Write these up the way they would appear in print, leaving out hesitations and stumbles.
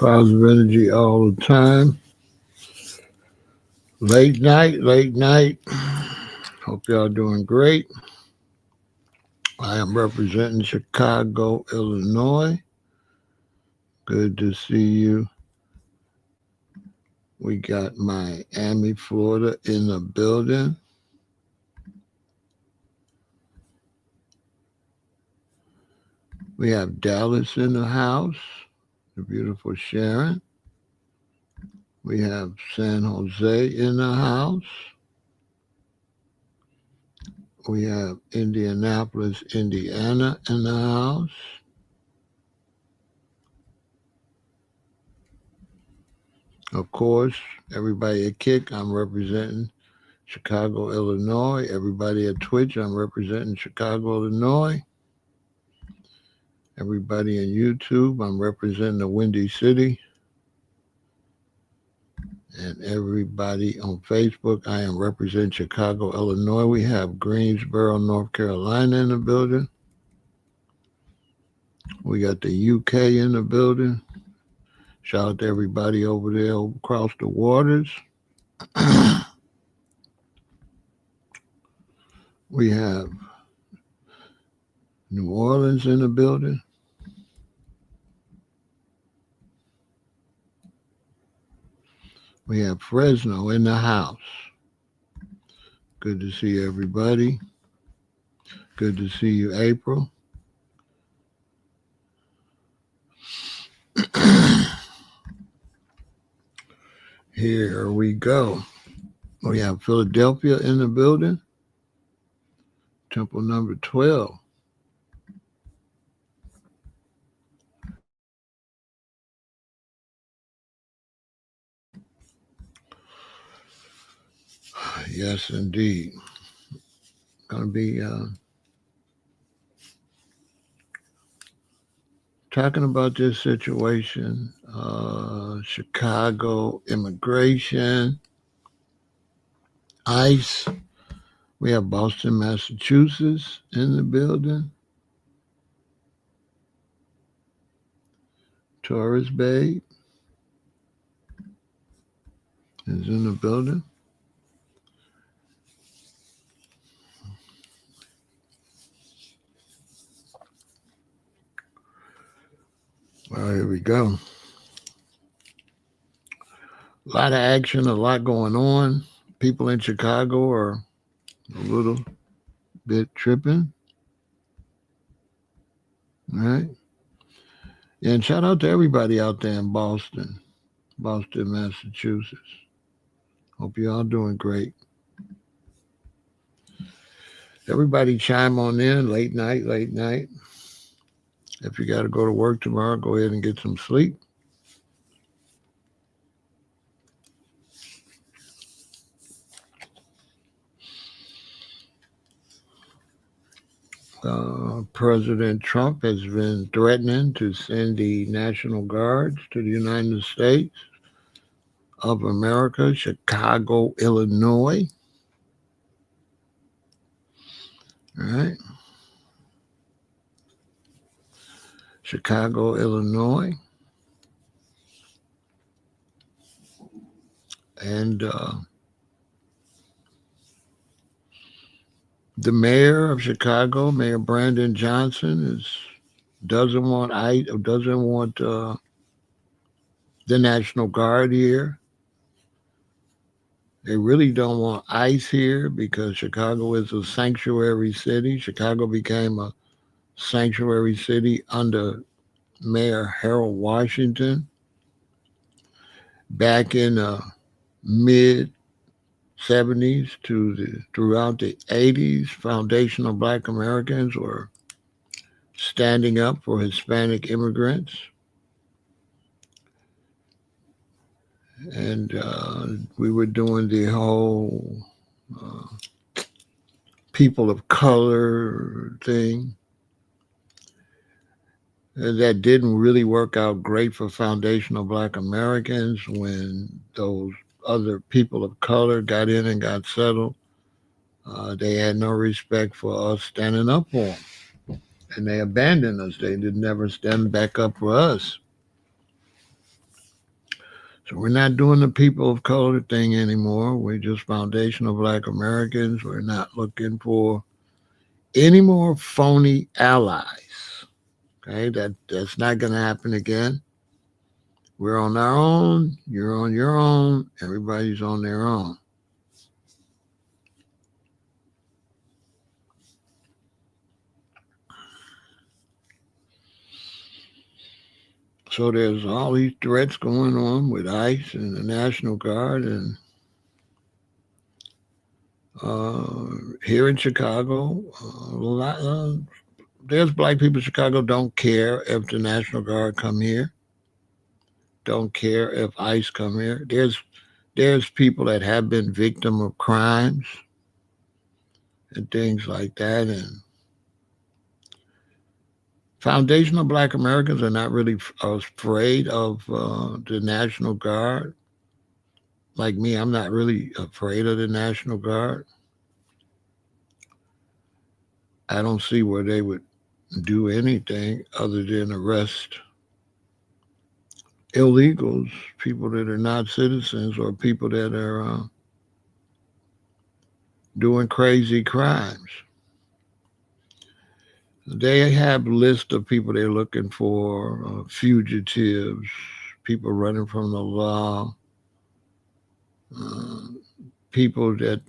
Positive energy all the time. Late night. Hope y'all doing great. I am representing Chicago, Illinois. Good to see you. We got Miami, Florida in the building. We have Dallas in the house, the beautiful Sharon. We have San Jose in the house. We have Indianapolis, Indiana in the house. Of course, everybody at Kick, I'm representing Chicago, Illinois. Everybody at Twitch, I'm representing Chicago, Illinois. Everybody in YouTube, I'm representing the Windy City. And everybody on Facebook, I am representing Chicago, Illinois. We have Greensboro, North Carolina in the building. We got the UK in the building. Shout out to everybody over there across the waters. We have New Orleans in the building. We have Fresno in the house. Good to see everybody. Good to see you, April. Here we go. We have Philadelphia in the building. Temple number 12. Yes, indeed. Going to be talking about this situation, Chicago immigration, ICE. We have Boston, Massachusetts in the building. Torres Bay is in the building. Well, here we go. A lot of action, a lot going on. People in Chicago are a little bit tripping. All right. And shout out to everybody out there in Boston, Massachusetts. Hope you all doing great. Everybody chime on in, late night. If you got to go to work tomorrow, go ahead and get some sleep. President Trump has been threatening to send the National Guards to the United States of America, Chicago, Illinois. All right. Chicago, Illinois. And the mayor of Chicago, Mayor Brandon Johnson, doesn't want the National Guard here. They really don't want ICE here because Chicago is a sanctuary city. Chicago became a sanctuary city under Mayor Harold Washington back in the mid-70s throughout the 80s. Foundational Black Americans were standing up for Hispanic immigrants. And we were doing the whole people of color thing. And that didn't really work out great for foundational Black Americans when those other people of color got in and got settled. They had no respect for us standing up for them. And they abandoned us. They did never stand back up for us. So we're not doing the people of color thing anymore. We're just foundational black Americans. We're not looking for any more phony allies. Okay, that's not going to happen again. We're on our own. You're on your own. Everybody's on their own. So there's all these threats going on with ICE and the National Guard, and here in Chicago, there's black people in Chicago don't care if the National Guard come here, don't care if ICE come here. There's people that have been victim of crimes and things like that, and foundational black Americans are not really afraid of the National Guard. Like me, I'm not really afraid of the National Guard. I don't see where they would do anything other than arrest illegals, people that are not citizens, or people that are doing crazy crimes. They have lists of people they're looking for, fugitives, people running from the law, uh, people that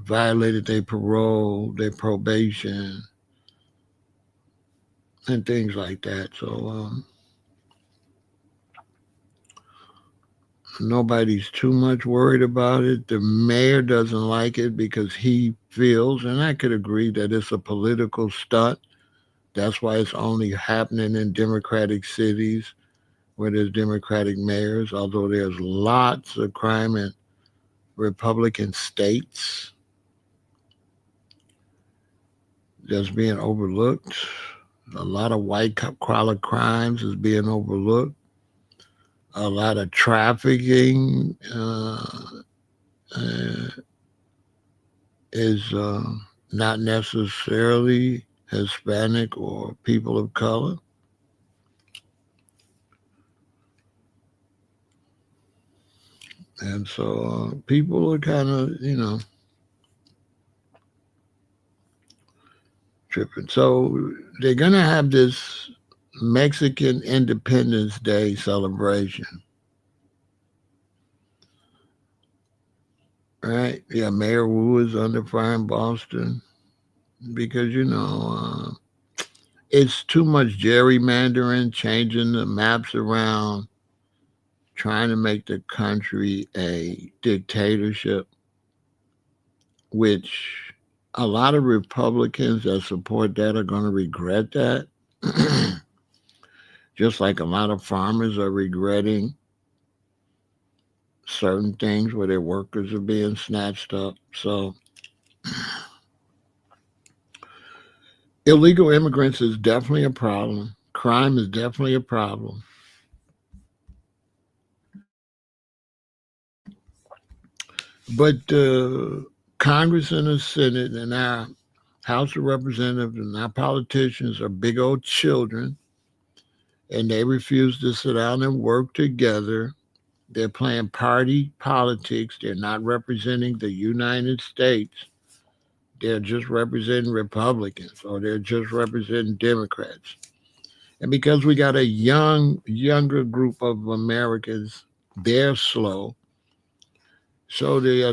violated their parole, their probation, and things like that. So nobody's too much worried about it. The mayor doesn't like it because he feels, and I could agree, that it's a political stunt. That's why it's only happening in Democratic cities where there's Democratic mayors, although there's lots of crime in Republican states that's being overlooked. A lot of white collar crimes is being overlooked. A lot of trafficking uh, is not necessarily Hispanic or people of color. And so people are kind of, tripping. So they're going to have this Mexican Independence Day celebration. Right? Yeah, Mayor Wu is under fire in Boston because, it's too much gerrymandering, changing the maps around, trying to make the country a dictatorship, which a lot of Republicans that support that are going to regret that. Just like a lot of farmers are regretting certain things where their workers are being snatched up. So illegal immigrants is definitely a problem. Crime is definitely a problem. But Congress and the Senate and our House of Representatives and our politicians are big old children, and they refuse to sit down and work together. They're playing party politics. They're not representing the United States. They're just representing Republicans, or they're just representing Democrats. And because we got a younger group of Americans, they're slow. So the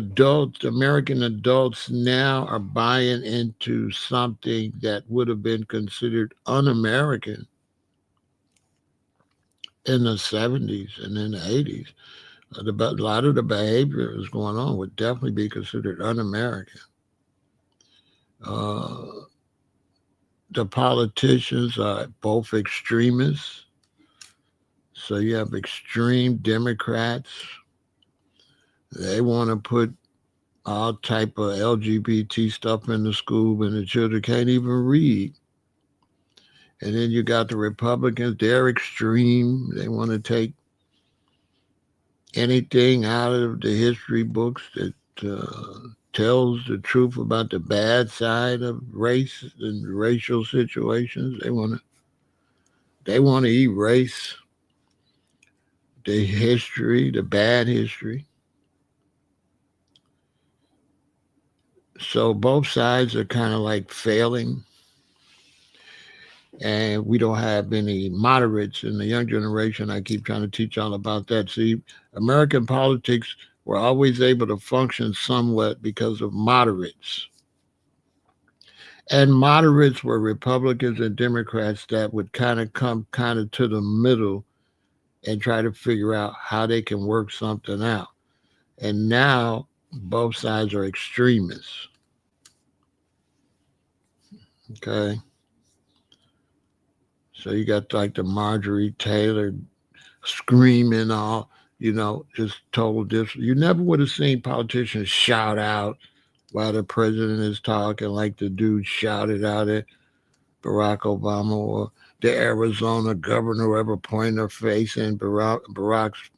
American adults now are buying into something that would have been considered un-American in the 70s and in the 80s. A lot of the behavior that's going on would definitely be considered un-American. Uh, the politicians are both extremists. So you have extreme Democrats. They want to put all type of LGBT stuff in the school, and the children can't even read. And then you got the Republicans. They're extreme. They want to take anything out of the history books that tells the truth about the bad side of race and racial situations. They want to erase the history, the bad history. So both sides are kind of like failing, and we don't have any moderates in the young generation. I keep trying to teach y'all about that. See, American politics were always able to function somewhat because of moderates. And moderates were Republicans and Democrats that would kind of come kind of to the middle and try to figure out how they can work something out. And now both sides are extremists. Okay. So you got like the Marjorie Taylor screaming all, just total this. You never would have seen politicians shout out while the president is talking like the dude shouted out at Barack Obama, or the Arizona governor ever pointing her face in Barack's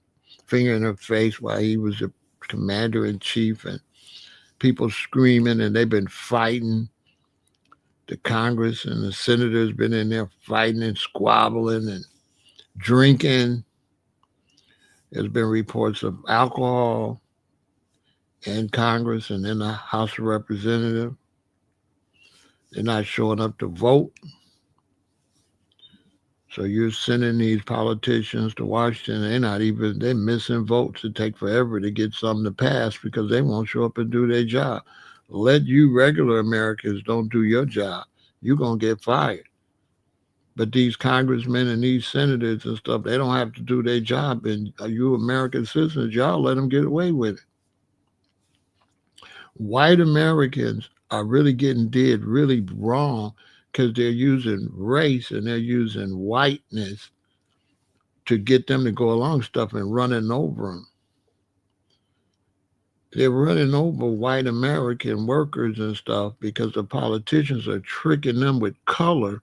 finger in her face while he was the commander in chief, and people screaming, and they've been fighting. The Congress and the senators been in there fighting and squabbling and drinking. There's been reports of alcohol in Congress and in the House of Representatives. They're not showing up to vote. So you're sending these politicians to Washington. They're missing votes. It take forever to get something to pass because they won't show up and do their job. Let you regular Americans don't do your job, you're going to get fired. But these congressmen and these senators and stuff, they don't have to do their job. And you American citizens, y'all let them get away with it. White Americans are really getting did really wrong because they're using race and they're using whiteness to get them to go along stuff and running over them. They're running over white American workers and stuff because the politicians are tricking them with color,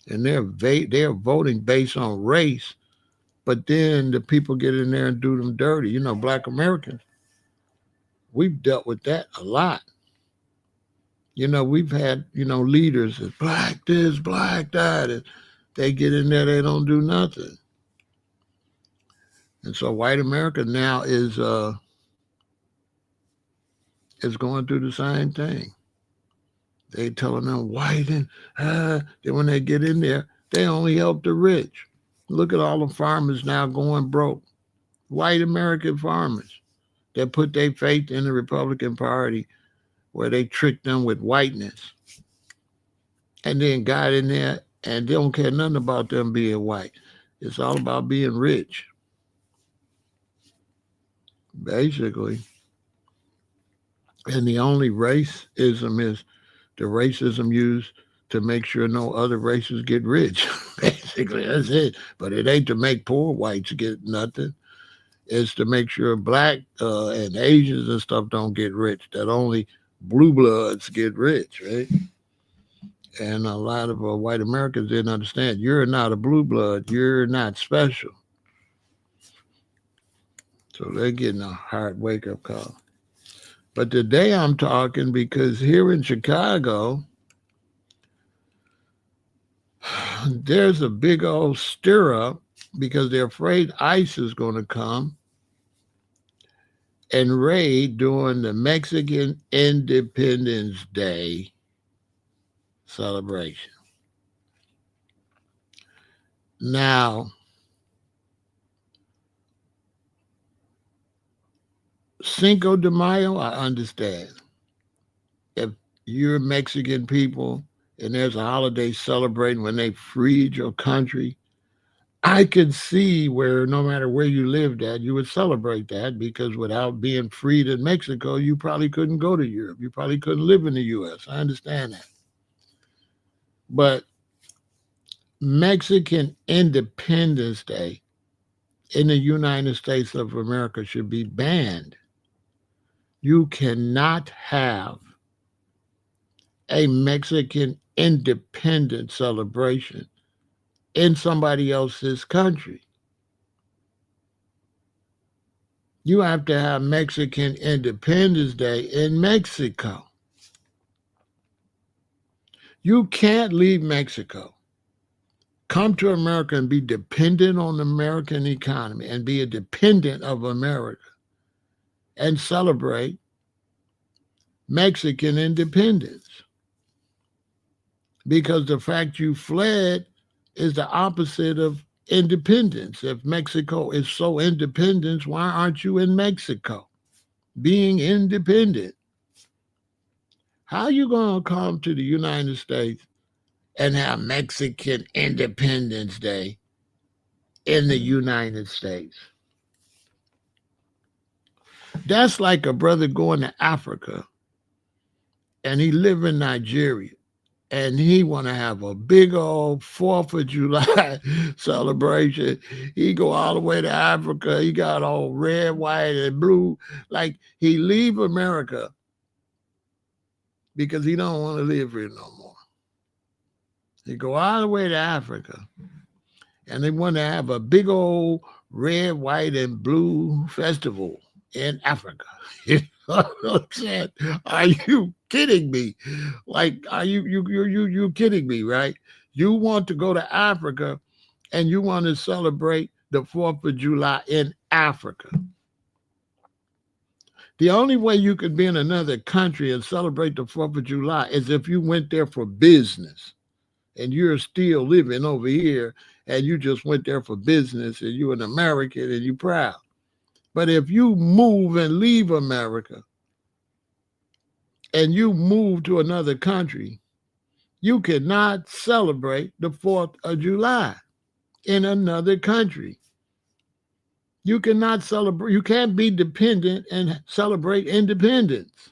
and they're voting based on race. But then the people get in there and do them dirty. Black Americans, we've dealt with that a lot. We've had, leaders that black this, black that, and they get in there, they don't do nothing. And so white America now is going through the same thing. They telling them white, and then when they get in there, they only help the rich. Look at all the farmers now going broke. White American farmers that put their faith in the Republican Party, where they tricked them with whiteness, and then got in there and they don't care nothing about them being white. It's all about being rich, basically. And the only racism is the racism used to make sure no other races get rich. Basically, that's it. But it ain't to make poor whites get nothing. It's to make sure black and Asians and stuff don't get rich. That only blue bloods get rich, right? And a lot of white Americans didn't understand. You're not a blue blood. You're not special. So they're getting a hard wake-up call. But today I'm talking because here in Chicago, there's a big old stir-up because they're afraid ICE is going to come and raid during the Mexican Independence Day celebration. Now, Cinco de Mayo, I understand. If you're Mexican people and there's a holiday celebrating when they freed your country, I could see where no matter where you lived at, you would celebrate that, because without being freed in Mexico, you probably couldn't go to Europe. You probably couldn't live in the U.S. I understand that. But Mexican Independence Day in the United States of America should be banned. You cannot have a Mexican independence celebration in somebody else's country. You have to have Mexican Independence Day in Mexico. You can't leave Mexico come to America and be dependent on the American economy and be a dependent of America and celebrate Mexican independence. Because the fact you fled is the opposite of independence. If Mexico is so independent, why aren't you in Mexico being independent? How are you going to come to the United States and have Mexican Independence Day in the United States? That's like a brother going to Africa and he live in Nigeria and he want to have a big old 4th of July celebration. He go all the way to Africa. He got all red, white, and blue. Like he leave America because he don't want to live here no more. He go all the way to Africa and they want to have a big old red, white, and blue festival in Africa. You know what I'm saying? Are you kidding me? Like, are you kidding me, right? You want to go to Africa and you want to celebrate the 4th of July in Africa. The only way you could be in another country and celebrate the 4th of July is if you went there for business and you're still living over here and you just went there for business and you're an American and you're proud. But if you move and leave America and you move to another country, you cannot celebrate the 4th of July in another country. You cannot celebrate, you can't be dependent and celebrate independence.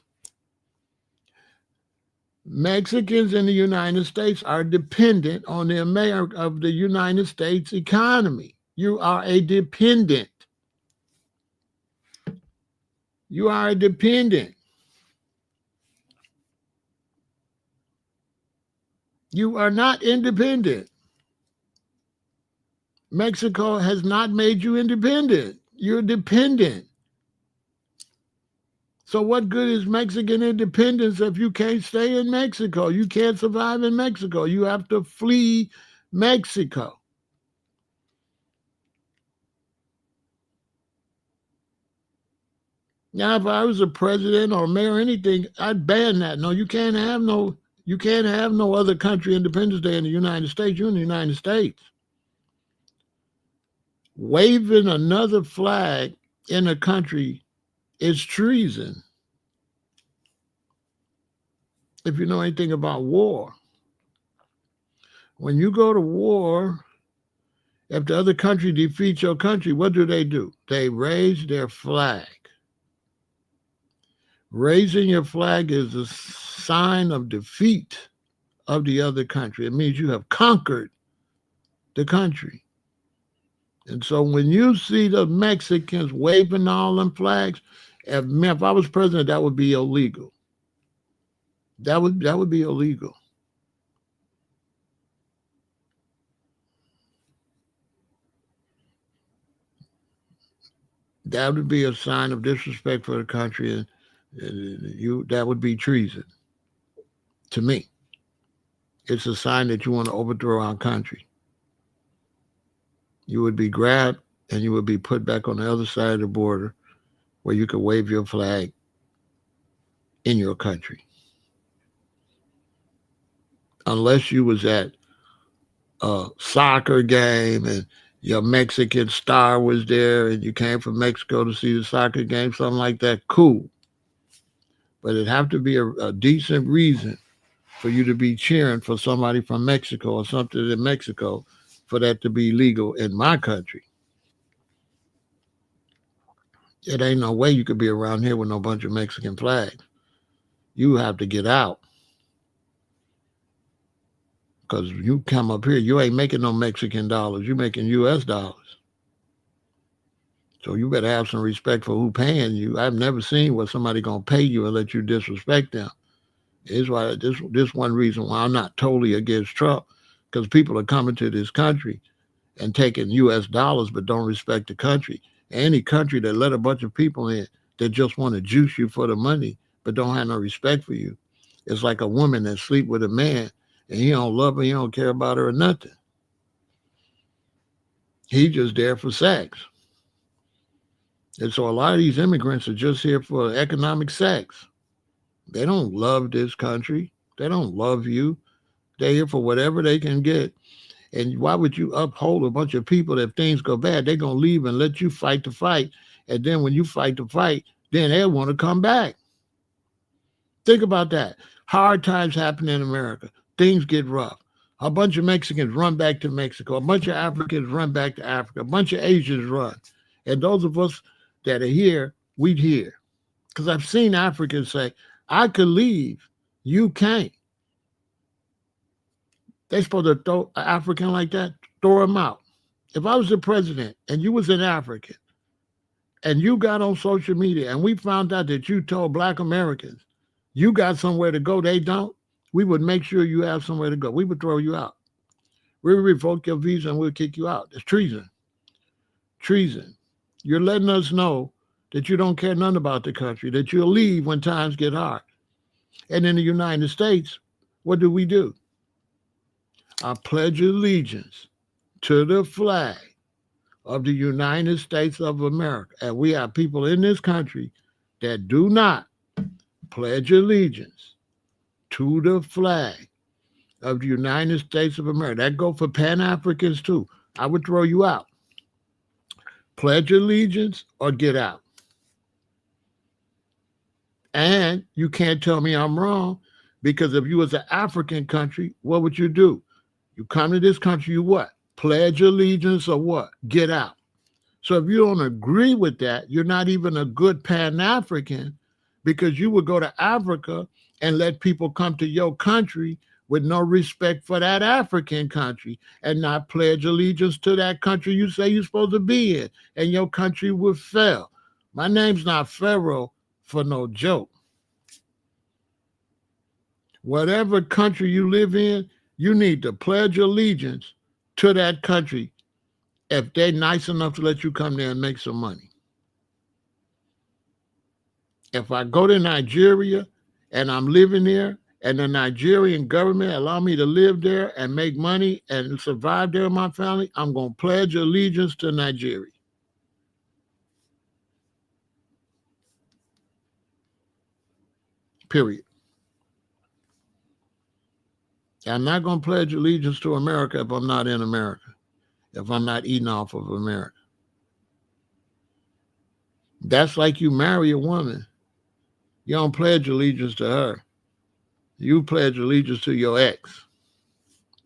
Mexicans in the United States are dependent on the United States economy. You are a dependent. You are a dependent. You are not independent. Mexico has not made you independent. You're dependent. So what good is Mexican independence if you can't stay in Mexico? You can't survive in Mexico. You have to flee Mexico. Now, if I was a president or mayor or anything, I'd ban that. No, you can't have no other country Independence Day in the United States. You're in the United States. Waving another flag in a country is treason. If you know anything about war, when you go to war, if the other country defeats your country, what do? They raise their flag. Raising your flag is a sign of defeat of the other country. It means you have conquered the country. And so when you see the Mexicans waving all them flags, if I was president, that would be illegal. That would be illegal. That would be a sign of disrespect for the country, and that would be treason. To me, it's a sign that you want to overthrow our country. You would be grabbed and you would be put back on the other side of the border where you could wave your flag in your country. Unless you was at a soccer game and your Mexican star was there and you came from Mexico to see the soccer game, something like that, cool. But it'd have to be a decent reason for you to be cheering for somebody from Mexico or something in Mexico for that to be legal in my country. It ain't no way you could be around here with no bunch of Mexican flags. You have to get out. Because you come up here, you ain't making no Mexican dollars. You're making U.S. dollars. So you better have some respect for who paying you. I've never seen where somebody going to pay you and let you disrespect them. Is why this one reason why I'm not totally against Trump, because people are coming to this country and taking U.S. dollars but don't respect the country. Any country that let a bunch of people in that just want to juice you for the money but don't have no respect for you. It's like a woman that sleep with a man and he don't love her, he don't care about her or nothing. He just there for sex. And so a lot of these immigrants are just here for economic sex. They don't love this country. They don't love you. They're here for whatever they can get. And why would you uphold a bunch of people that if things go bad, they're going to leave and let you fight the fight. And then when you fight the fight, then they'll want to come back. Think about that. Hard times happen in America. Things get rough. A bunch of Mexicans run back to Mexico. A bunch of Africans run back to Africa. A bunch of Asians run. And those of us that are here, we'd hear. Because I've seen Africans say, I could leave. You can't. They're supposed to throw an African like that, throw him out. If I was the president and you was an African and you got on social media and we found out that you told Black Americans you got somewhere to go, they don't, we would make sure you have somewhere to go. We would throw you out. We would revoke your visa and we'll kick you out. It's treason. Treason. You're letting us know that you don't care nothing about the country, that you'll leave when times get hard. And in the United States, what do? I pledge allegiance to the flag of the United States of America. And we have people in this country that do not pledge allegiance to the flag of the United States of America. That go for Pan-Africans too. I would throw you out. Pledge allegiance or get out. And you can't tell me I'm wrong, because if you was an African country, what would you do? You come to this country, you what? Pledge allegiance or what? Get out. So if you don't agree with that, you're not even a good Pan-African, because you would go to Africa and let people come to your country with no respect for that African country and not pledge allegiance to that country you say you're supposed to be in, and your country would fail. My name's not Pharaoh for no joke. Whatever country you live in, you need to pledge allegiance to that country if they're nice enough to let you come there and make some money. If I go to Nigeria and I'm living there and the Nigerian government allow me to live there and make money and survive there with my family, I'm going to pledge allegiance to Nigeria. Period. I'm not going to pledge allegiance to America if I'm not in America, if I'm not eating off of America. That's like you marry a woman. You don't pledge allegiance to her. You pledge allegiance to your ex.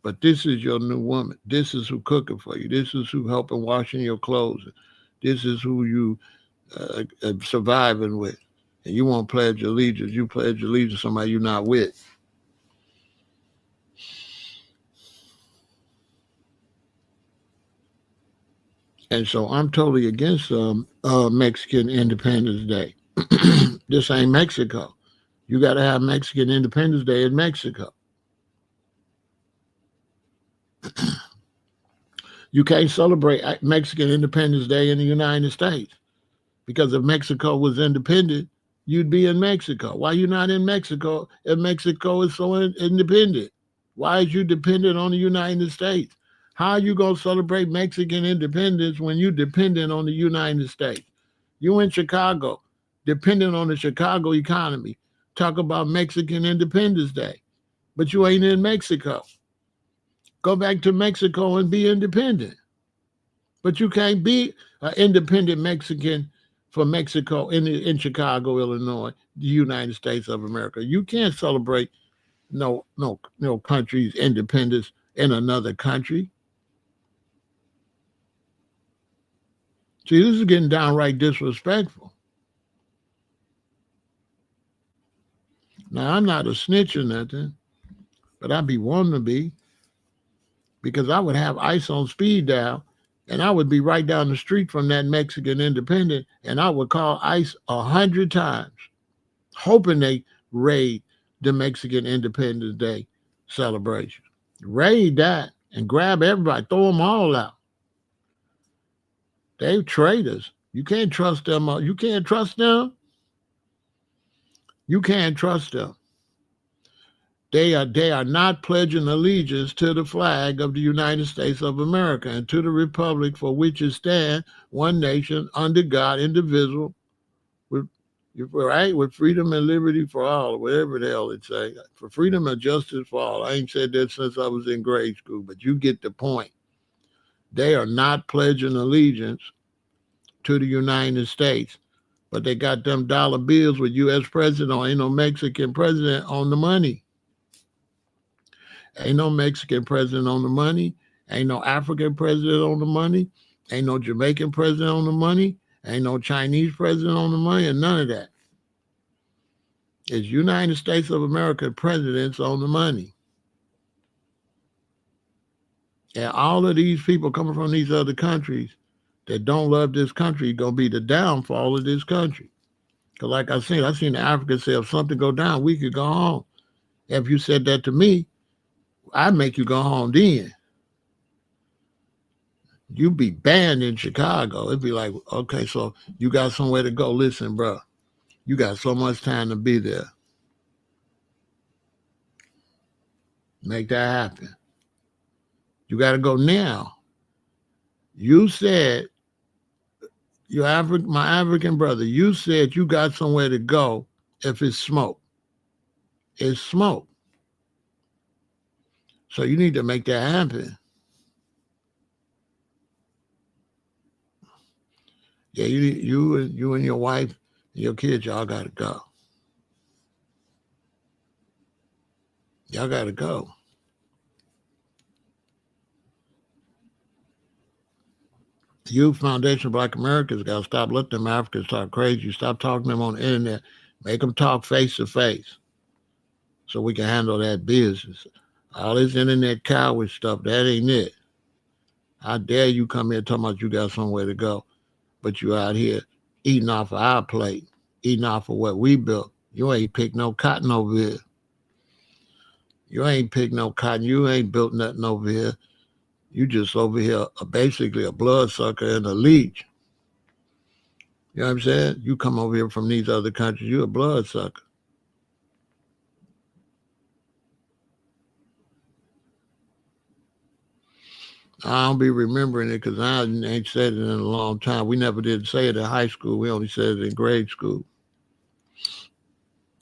But this is your new woman. This is who cooking for you. This is who helping washing your clothes. This is who you surviving with. And you won't pledge allegiance. You pledge allegiance to somebody you're not with. And so I'm totally against Mexican Independence Day. This ain't Mexico. You got to have Mexican Independence Day in Mexico. You can't celebrate Mexican Independence Day in the United States, because if Mexico was independent, you'd be in Mexico. Why are you not in Mexico if Mexico is so independent? Why is you dependent on the United States? How are you going to celebrate Mexican independence when you're dependent on the United States? You in Chicago, dependent on the Chicago economy. Talk about Mexican Independence Day, but you ain't in Mexico. Go back to Mexico and be independent. But you can't be an independent Mexican for Mexico in Chicago, Illinois, the United States of America. You can't celebrate no country's independence in another country. See, this is getting downright disrespectful. Now, I'm not a snitch or nothing, but I'd be wanting to be, because I would have ICE on speed dial, and I would be right down the street from that Mexican independent, and I would call ICE 100 times, hoping they raid the Mexican Independence Day celebration. Raid that and grab everybody, throw them all out. They traitors. You can't trust them. You can't trust them. You can't trust them. They are not pledging allegiance to the flag of the United States of America and to the republic for which it stands, one nation, under God, indivisible, with right, with freedom and liberty for all, whatever the hell it say. For freedom and justice for all. I ain't said that since I was in grade school, but you get the point. They are not pledging allegiance to the United States, but they got them dollar bills with U.S. president on. Ain't no Mexican president on the money. Ain't no Mexican president on the money. Ain't no African president on the money. Ain't no Jamaican president on the money. Ain't no Chinese president on the money, and none of that. It's United States of America presidents on the money. And all of these people coming from these other countries that don't love this country going to be the downfall of this country. Because like I seen the Africans say, if something go down, we could go home. If you said that to me, I'd make you go home then. You'd be banned in Chicago. It'd be like, okay, so you got somewhere to go. Listen, bro, you got so much time to be there. Make that happen. You got to go now. You said, my African brother, you said you got somewhere to go if it's smoke. It's smoke. So you need to make that happen. Yeah, you and your wife and your kids, y'all got to go. Y'all got to go. You, Foundation Black Americans, got to stop letting them Africans talk crazy. Stop talking to them on the internet. Make them talk face to face so we can handle that business. All this internet coward stuff, that ain't it. How dare you come here talking about you got somewhere to go, but you out here eating off of our plate, eating off of what we built. You ain't picked no cotton over here. You ain't picked no cotton. You ain't built nothing over here. You just over here basically a bloodsucker and a leech. You know what I'm saying? You come over here from these other countries, you a bloodsucker. I don't be remembering it because I ain't said it in a long time. We never did say it in high school. We only said it in grade school.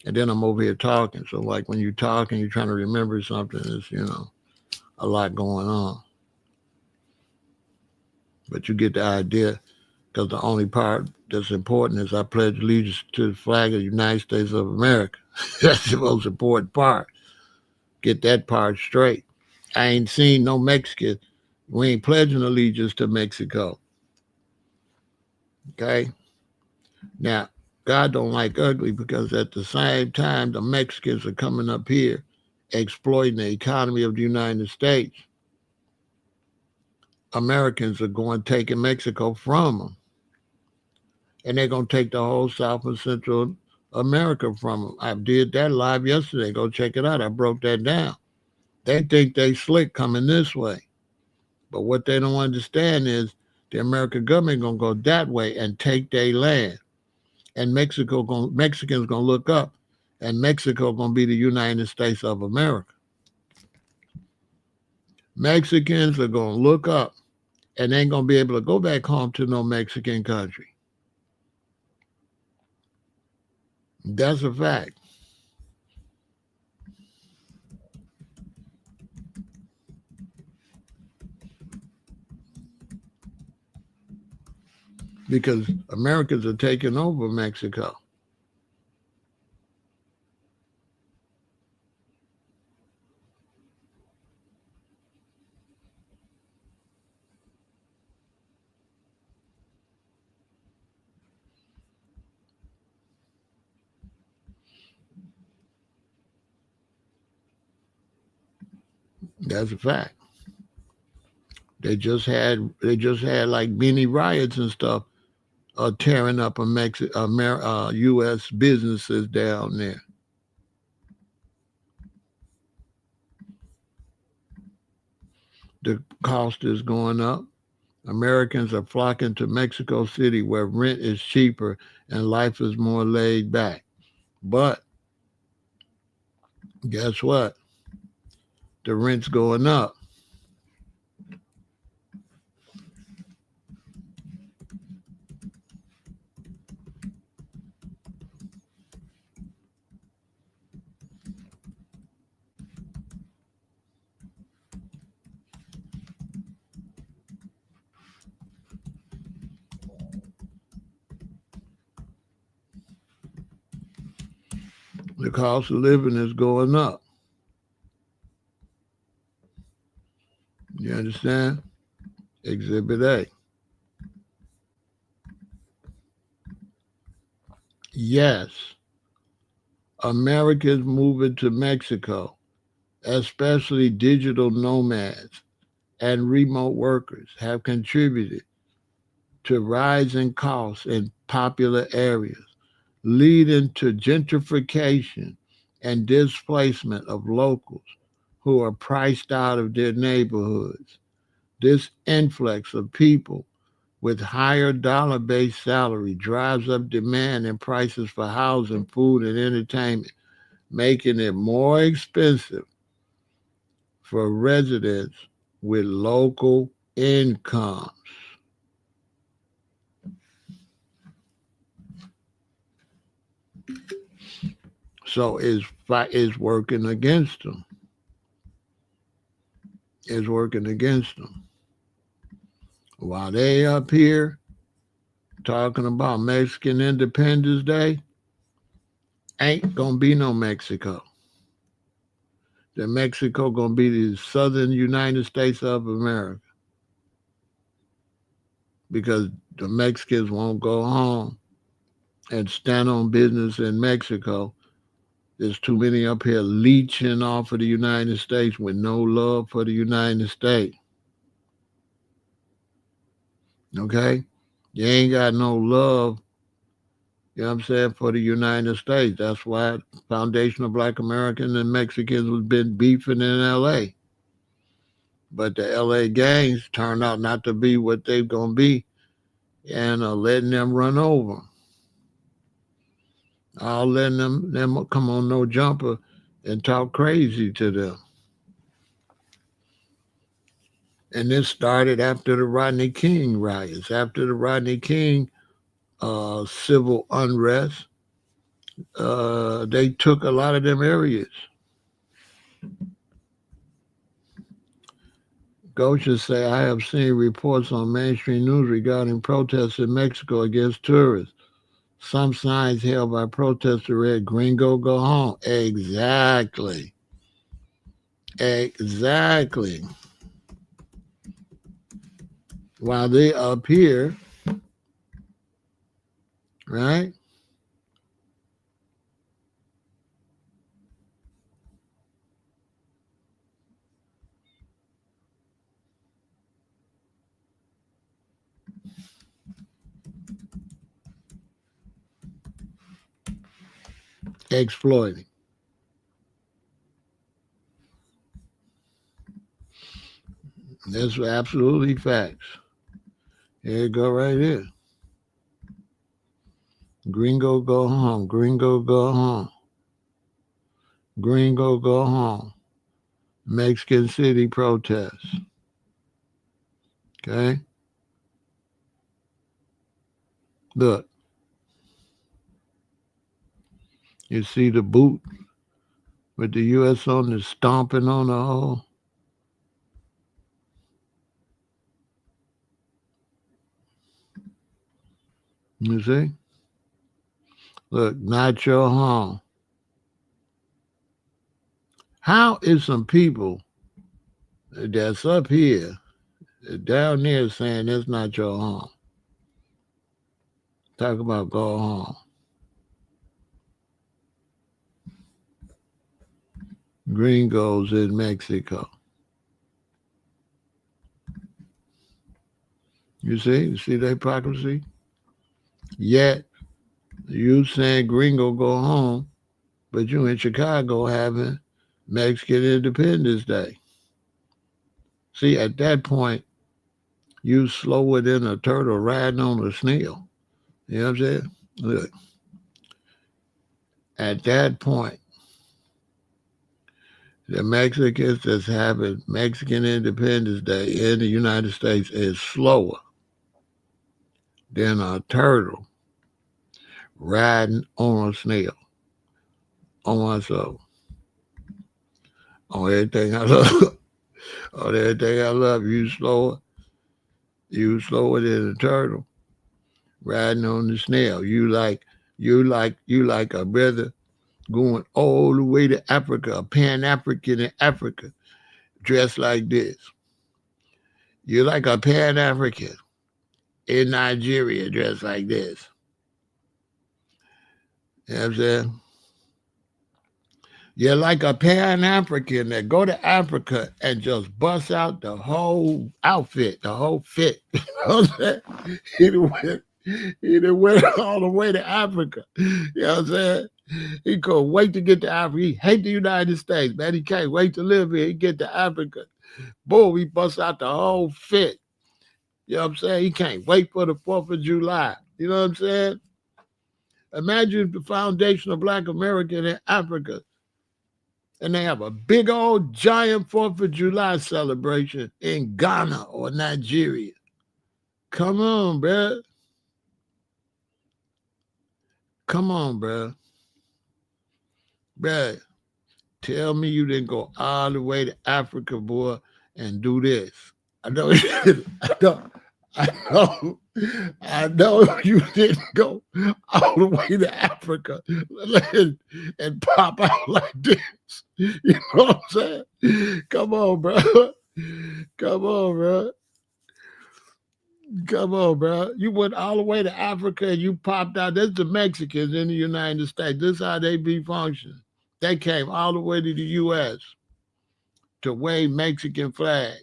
And then I'm over here talking. So like when you talk and you're trying to remember something, it's, a lot going on. But you get the idea, because the only part that's important is I pledge allegiance to the flag of the United States of America. That's the most important part. Get that part straight. I ain't seen no Mexican. We ain't pledging allegiance to Mexico. Okay? Now, God don't like ugly because at the same time, the Mexicans are coming up here exploiting the economy of the United States. Americans are going taking Mexico from them. And they're going to take the whole South and Central America from them. I did that live yesterday. Go check it out. I broke that down. They think they slick coming this way. But what they don't understand is the American government going to go that way and take their land. And Mexicans going to look up. And Mexico going to be the United States of America. Mexicans are going to look up and ain't going to be able to go back home to no Mexican country. That's a fact. Because Americans are taking over Mexico. That's a fact. They just had like mini riots and stuff tearing up U.S. businesses down there. The cost is going up. Americans are flocking to Mexico City where rent is cheaper and life is more laid back. But Guess what? The rent's going up. The cost of living is going up. You understand? Exhibit A. Yes, Americans moving to Mexico, especially digital nomads and remote workers, have contributed to rising costs in popular areas, leading to gentrification and displacement of locals who are priced out of their neighborhoods. This influx of people with higher dollar-based salary drives up demand and prices for housing, food, and entertainment, making it more expensive for residents with local incomes. So it's working against them. It's working against them. While they up here talking about Mexican Independence Day, ain't gonna be no Mexico. The Mexico gonna be the southern United States of America because the Mexicans won't go home and stand on business in Mexico. There's too many up here leeching off of the United States with no love for the United States. Okay? You ain't got no love, you know what I'm saying, for the United States. That's why Foundation of Black Americans and Mexicans was been beefing in LA. But the LA gangs turned out not to be what they're gonna be and letting them run over. All letting them come on no jumper and talk crazy to them. And this started after the Rodney King riots, after the Rodney King civil unrest. They took a lot of them areas. Gosha say, I have seen reports on mainstream news regarding protests in Mexico against tourists. Some signs held by protesters read, Gringo, go home. Exactly. Exactly. While they up here, right? Exploiting. That's absolutely facts. Here you go right here. Gringo, go home. Gringo, go home. Gringo, go home. Mexican City protests. Okay? Look. You see the boot with the U.S. on it stomping on the hole? You see? Look, not your home. How is some people that's up here, down there, saying it's not your home? Talk about go home. Gringos in Mexico. You see the hypocrisy? Yet, you saying gringo go home, but you in Chicago having Mexican Independence Day. See, at that point, you slower than a turtle riding on a snail. You know what I'm saying? Look, at that point, The Mexicans that's having Mexican Independence Day in the United States is slower than a turtle riding on a snail on myself. On everything I love. On everything I love. You slower than a turtle riding on the snail. You like a brother going all the way to Africa, a Pan African in Africa, dressed like this. You're like a Pan African in Nigeria dressed like this. You know what I'm saying? You're like a Pan African that go to Africa and just bust out the whole outfit, the whole fit. You know what I'm saying? He done went all the way to Africa. You know what I'm saying? He couldn't wait to get to Africa. He hate the United States, man. He can't wait to live here. He get to Africa. Boom, he busts out the whole fit. You know what I'm saying? He can't wait for the 4th of July. You know what I'm saying? Imagine the foundation of Black America in Africa. And they have a big old giant 4th of July celebration in Ghana or Nigeria. Come on, bruh. Come on, bruh. Bruh, tell me you didn't go all the way to Africa, boy, and do this. I know you didn't. I know you didn't go all the way to Africa and pop out like this. You know what I'm saying? Come on, bro. Come on, bro. Come on, bro. You went all the way to Africa and you popped out. That's the Mexicans in the United States. This is how they be functioning. They came all the way to the U.S. to wave Mexican flags.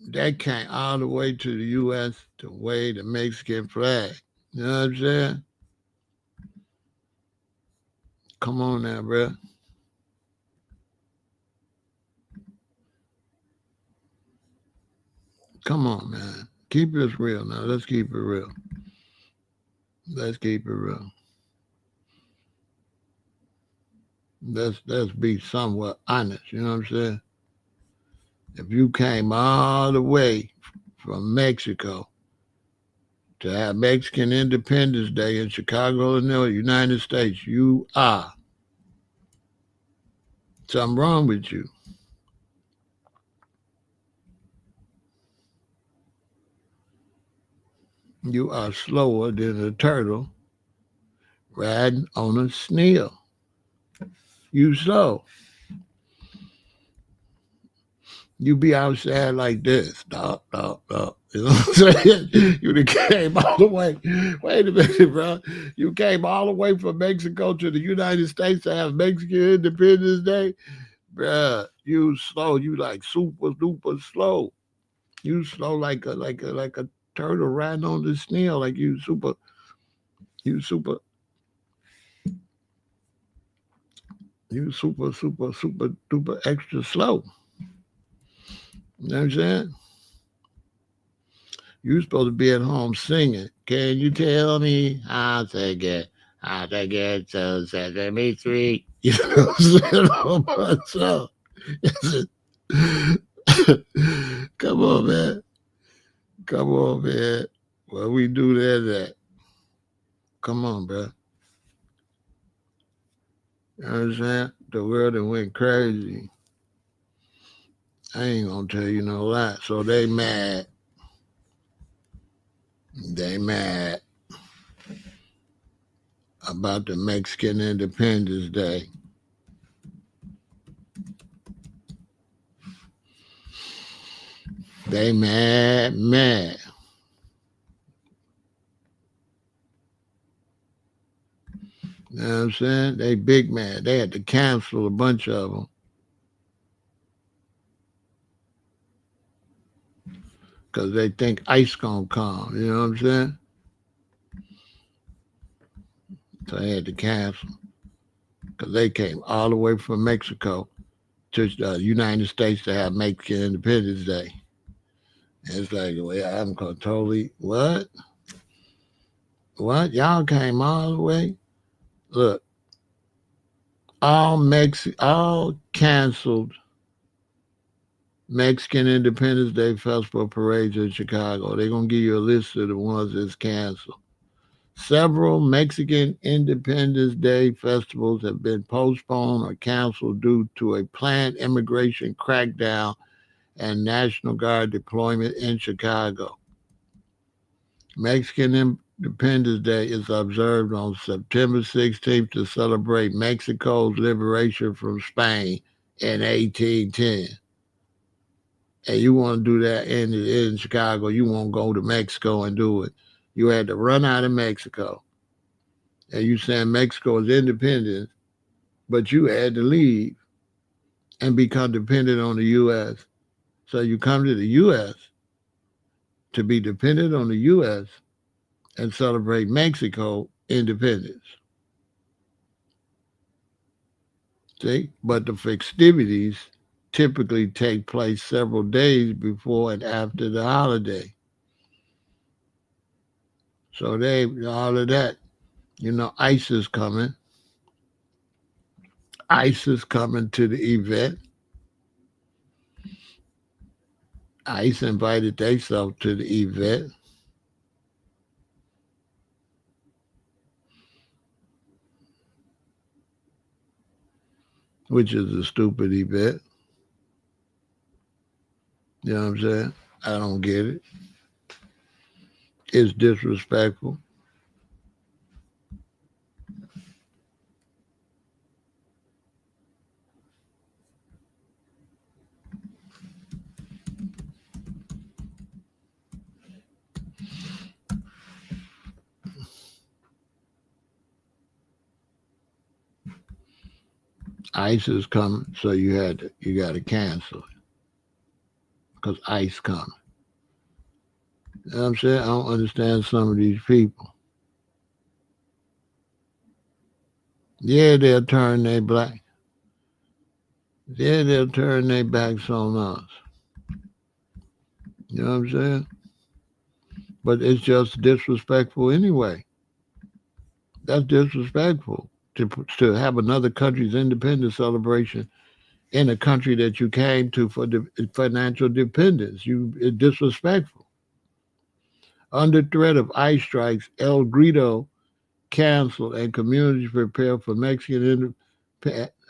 They came all the way to the U.S. to wave the Mexican flag. You know what I'm saying? Come on now, bro. Come on, man. Keep this real now. Let's keep it real. Let's keep it real. Let's be somewhat honest. You know what I'm saying? If you came all the way from Mexico to have Mexican Independence Day in Chicago, Illinois, United States, you are something wrong with you. You are slower than a turtle riding on a snail. You slow. You be outside like this, dog, dog, dog. You know what I'm saying? You done came all the way. Wait a minute, bro. You came all the way from Mexico to the United States to have Mexican Independence Day, bruh. You slow. You like super duper slow. You slow like a turtle riding on the snail. Like you super super duper extra slow. You know what I'm saying? You supposed to be at home singing. Can you tell me how to get to Sesame Street? You know what I'm saying? Oh my soul. Come on, man. Come on, man. Well, we do that. Come on, bro. You know what I'm saying? The world that went crazy. I ain't gonna tell you no lie. So they mad. They mad about the Mexican Independence Day. They mad. You know what I'm saying? They big mad. They had to cancel a bunch of them because they think ice gonna come. You know what I'm saying? So they had to cancel because they came all the way from Mexico to the United States to have Mexican Independence Day. And it's like, well, I'm gonna totally what? What? Y'all came all the way? Look, all canceled Mexican Independence Day Festival parades in Chicago. They're gonna give you a list of the ones that's canceled. Several Mexican Independence Day festivals have been postponed or canceled due to a planned immigration crackdown and National Guard deployment in Chicago. Mexican Independence Day is observed on September 16th to celebrate Mexico's liberation from Spain in 1810. And you want to do that in Chicago, you won't go to Mexico and do it. You had to run out of Mexico. And you saying Mexico is independent, but you had to leave and become dependent on the U.S. So you come to the U.S. to be dependent on the U.S. and celebrate Mexico independence. See? But the festivities typically take place several days before and after the holiday. So all of that, ICE is coming. ICE is coming to the event. ICE invited themselves to the event, which is a stupid event. You know what I'm saying? I don't get it. It's disrespectful. ICE is coming, so you got to cancel it because ICE coming. You know what I'm saying? I don't understand some of these people. Yeah, they'll turn their black. Yeah, they'll turn their backs on us. You know what I'm saying? But it's just disrespectful anyway. That's disrespectful to have another country's independence celebration in a country that you came to for financial dependence. It's disrespectful. Under threat of ICE strikes, El Grito canceled and communities prepare for Mexican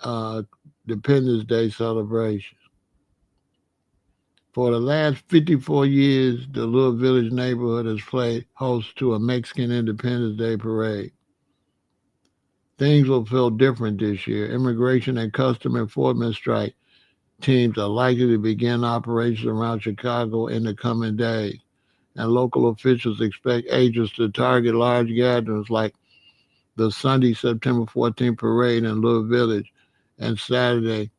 uh, Independence Day celebration. For the last 54 years, the little village neighborhood has played host to a Mexican Independence Day parade. Things will feel different this year. Immigration and Custom Enforcement strike teams are likely to begin operations around Chicago in the coming days, and local officials expect agents to target large gatherings like the Sunday, September 14th parade in Little Village and Saturday,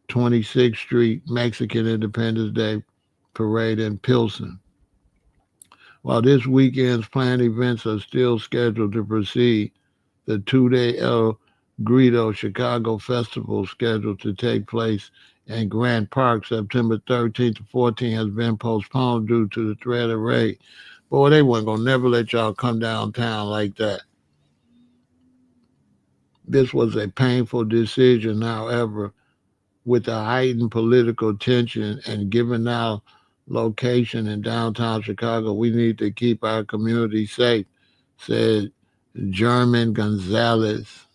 26th Street Mexican Independence Day parade in Pilsen. While this weekend's planned events are still scheduled to proceed, the two-day El Grito Chicago Festival scheduled to take place in Grant Park September 13th to 14th has been postponed due to the threat of raid. Boy, they weren't going to never let y'all come downtown like that. This was a painful decision, however, with the heightened political tension and given our location in downtown Chicago, we need to keep our community safe, said German Gonzalez,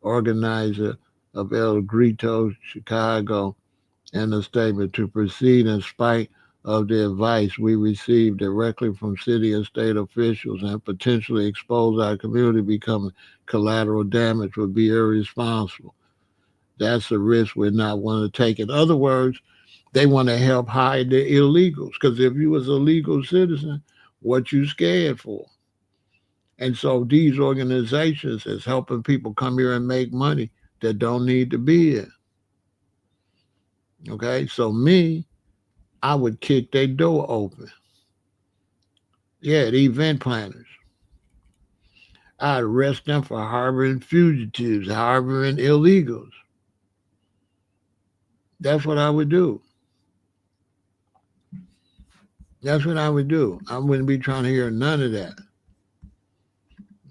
organizer of El Grito Chicago, in a statement to proceed in spite of the advice we received directly from city and state officials and potentially expose our community becoming collateral damage would be irresponsible. That's a risk we're not want to take. In other words, they want to help hide the illegals. Because if you was a legal citizen, what you scared for? And so these organizations is helping people come here and make money that don't need to be here. Okay, so me, I would kick their door open. Yeah, the event planners. I'd arrest them for harboring fugitives, harboring illegals. That's what I would do. That's what I would do. I wouldn't be trying to hear none of that.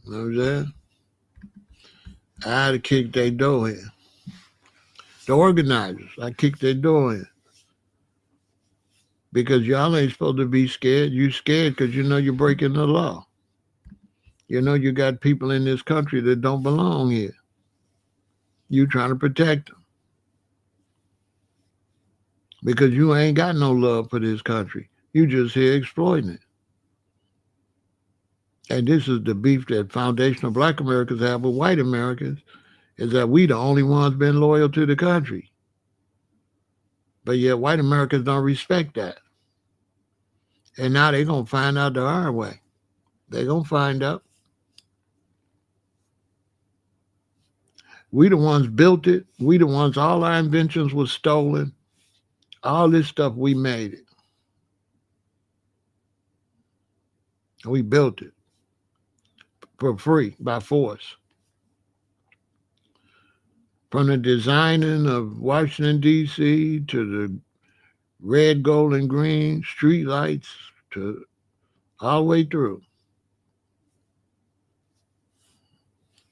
You know what I'm saying? I kicked their door in. The organizers, I kicked their door in. Because y'all ain't supposed to be scared. You scared because you know you're breaking the law. You know you got people in this country that don't belong here. You trying to protect them. Because you ain't got no love for this country. You just here exploiting it. And this is the beef that foundational black Americans have with white Americans, is that we the only ones been loyal to the country. But yet white Americans don't respect that. And now they going to find out the hard way. They going to find out. We the ones built it. We the ones, all our inventions was stolen. All this stuff, we made it. We built it for free, by force. From the designing of Washington, D.C., to the red, gold, and green street lights, to all the way through.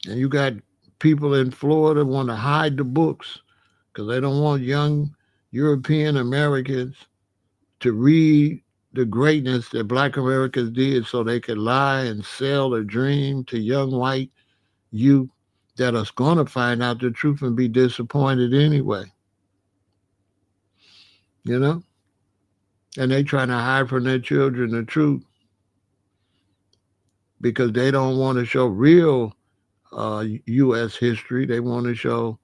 And you got people in Florida want to hide the books because they don't want young European Americans to read the greatness that black Americans did so they could lie and sell a dream to young white youth that are going to find out the truth and be disappointed anyway. You know? And they trying to hide from their children the truth because they don't want to show real U.S. history. They want to show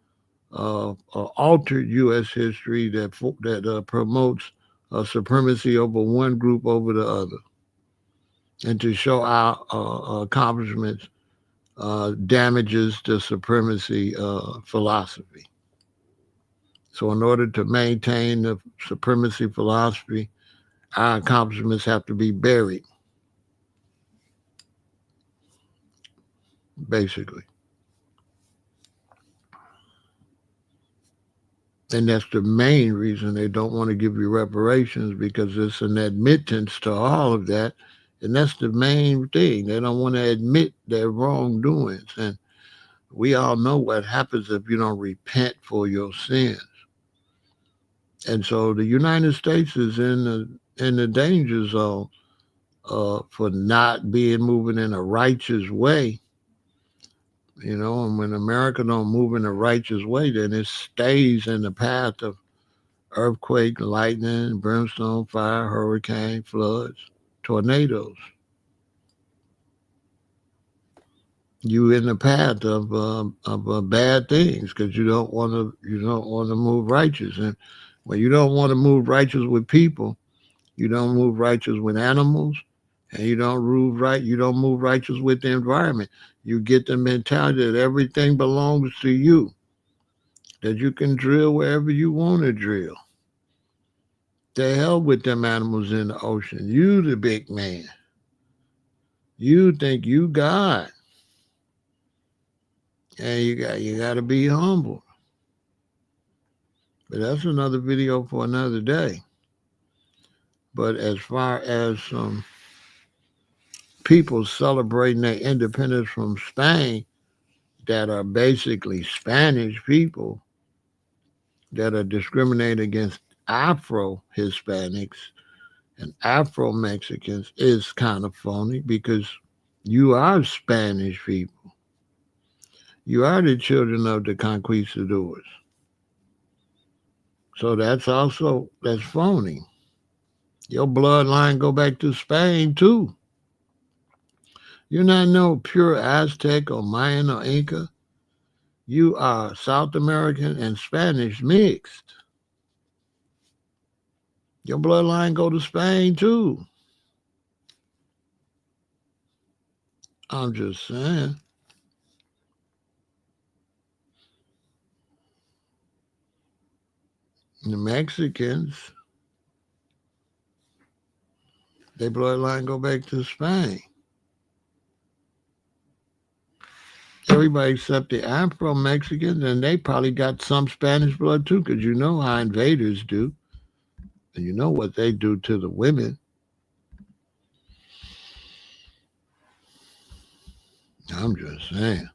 altered U.S. history that promotes supremacy over one group over the other, and to show our accomplishments damages the supremacy philosophy. So, in order to maintain the supremacy philosophy, our accomplishments have to be buried, basically. And that's the main reason they don't want to give you reparations, because it's an admittance to all of that. And that's the main thing. They don't want to admit their wrongdoings. And we all know what happens if you don't repent for your sins. And so the United States is in the danger zone for not being moving in a righteous way. You know, and when America don't move in a righteous way, then it stays in the path of earthquake, lightning, brimstone, fire, hurricane, floods, tornadoes. You in the path of bad things because you don't want to move righteous. And when you don't want to move righteous with people, you don't move righteous with animals, and you don't move righteous with the environment. You get the mentality that everything belongs to you, that you can drill wherever you want to drill. The hell with them animals in the ocean. You the big man. You think you God. And you got to be humble. But that's another video for another day. But as far as people celebrating their independence from Spain that are basically Spanish people that are discriminating against Afro Hispanics and Afro Mexicans is kind of phony, because you are Spanish people. You are the children of the conquistadors. So that's phony. Your bloodline go back to Spain too. You're not no pure Aztec or Mayan or Inca. You are South American and Spanish mixed. Your bloodline go to Spain too. I'm just saying. The Mexicans, their bloodline go back to Spain. Everybody except the Afro-Mexicans, and they probably got some Spanish blood too, because you know how invaders do. And you know what they do to the women. I'm just saying.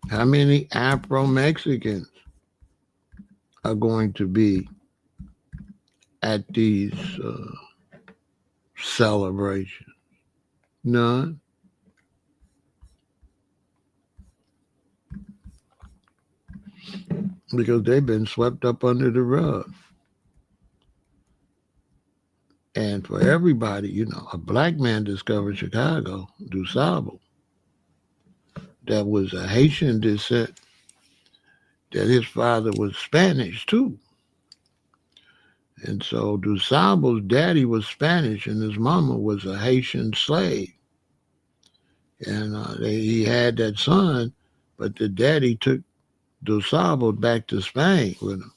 How many Afro-Mexicans are going to be at these celebrations? None. Because they've been swept up under the rug. And for everybody, a black man discovered Chicago, DuSable, that was a Haitian descent, that his father was Spanish too. And so DuSable's daddy was Spanish and his mama was a Haitian slave. And he had that son, but the daddy took DuSable back to Spain with him.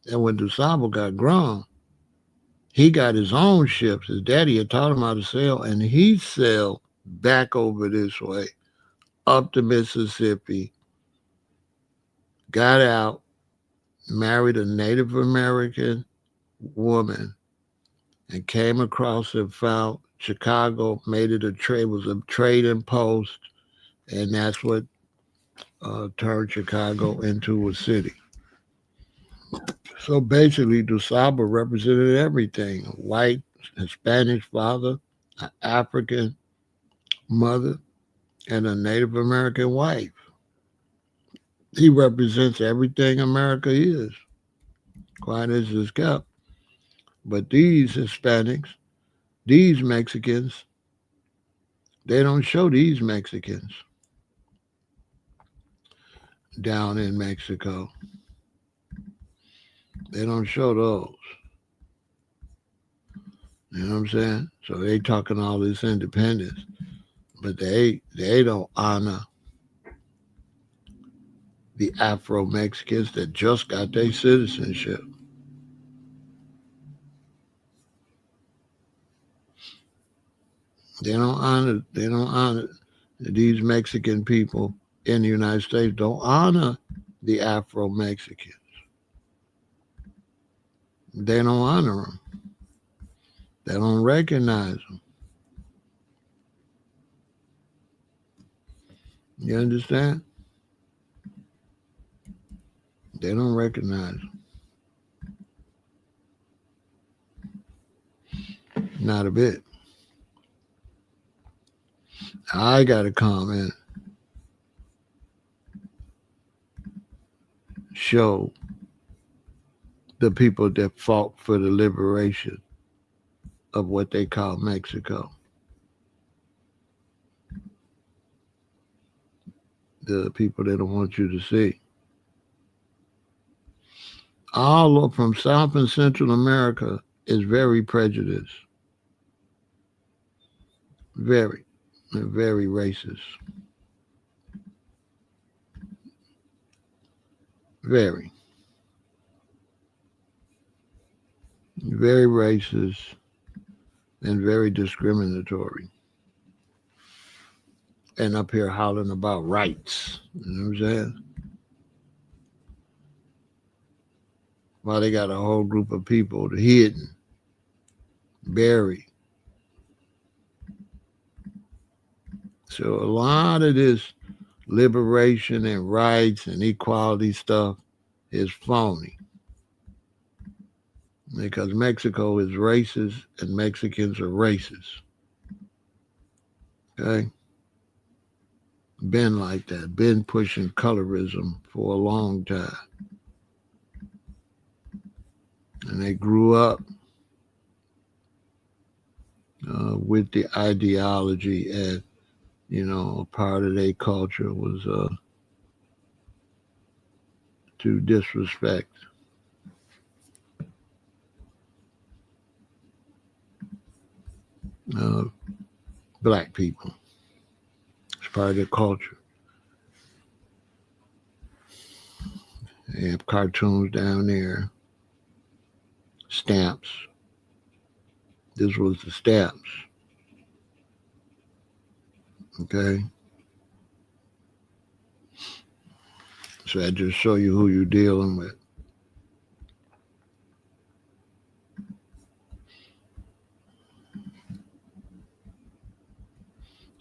And when DuSable got grown, he got his own ships. His daddy had taught him how to sail, and he sailed back over this way, up the Mississippi, got out, married a Native American woman, and came across and found Chicago, made it a trade, was a trading post, and that's what turned Chicago into a city. So basically, DuSable represented everything: a white, Hispanic father, an African mother, and a Native American wife. He represents everything America is, quite as it's kept. But these Hispanics, these Mexicans, they don't show these Mexicans down in Mexico. They don't show those. You know what I'm saying? So they talking all this independence, but they don't honor the Afro Mexicans that just got their citizenship. They don't honor these Mexican people in the United States don't honor the Afro Mexicans. They don't honor them. They don't recognize them. You understand? They don't recognize them. Not a bit. I got to come and show the people that fought for the liberation of what they call Mexico. The people they don't want you to see. All from South and Central America is very prejudiced. Very, very racist. Very, very racist and very discriminatory. And up here hollering about rights. You know what I'm saying? While they got a whole group of people hidden, buried. So a lot of this liberation and rights and equality stuff is phony. Because Mexico is racist and Mexicans are racist. Okay? Been like that. Been pushing colorism for a long time. And they grew up with the ideology, and part of their culture was to disrespect uh, black people. It's part of their culture. They have cartoons down there, stamps. This was the stamps. Okay? So I just show you who you're dealing with.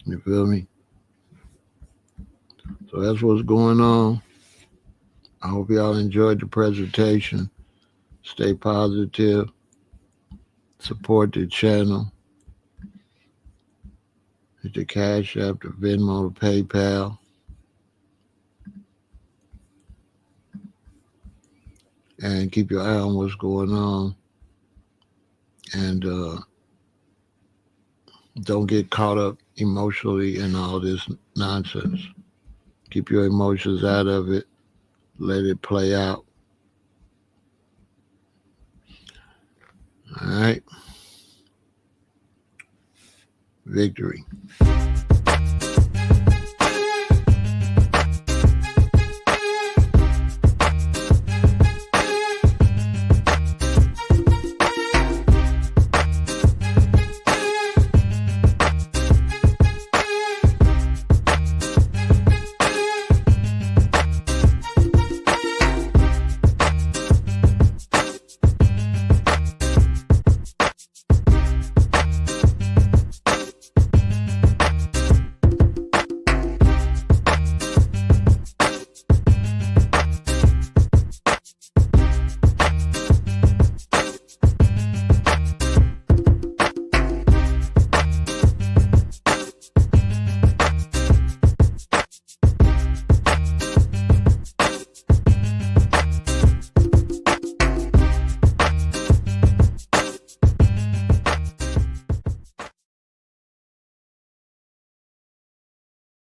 You feel me? So that's what's going on. I hope y'all enjoyed the presentation. Stay positive. Support the channel. Hit the Cash App, the Venmo, the PayPal. And keep your eye on what's going on. And don't get caught up emotionally in all this nonsense. Keep your emotions out of it. Let it play out. All right. Victory.